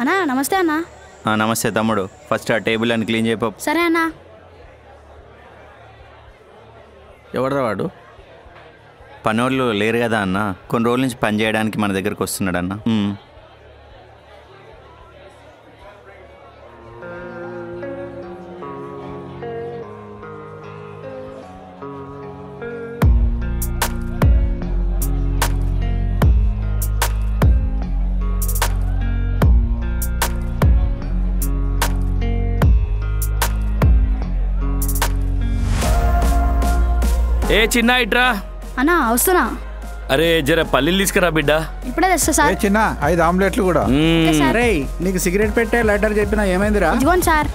అన్నా నమస్తే అన్నా. నమస్తే తమ్ముడు. ఫస్ట్ ఆ టేబుల్ అని క్లీన్ చేయపో. సరే అన్నా. ఎవడరా వాడు? పనోళ్ళు లేరు కదా అన్న, కొన్ని రోజుల నుంచి పని చేయడానికి మన దగ్గరకు వస్తున్నాడు అన్న. ఏ చిన్న ఇట్రా. అన్నా వస్తున్నా. అరే జర పల్లీలు తీసుకురా బిడ్డ. ఇప్పుడే తెస్తా సార్. చిన్న 5 ఆమ్లెట్లు కూడా. Okay sir. రేయ్ నీకు సిగరెట్ పెట్టే లెటర్ చెప్పినా ఏమైందిరా? ఇదిగోండి సార్.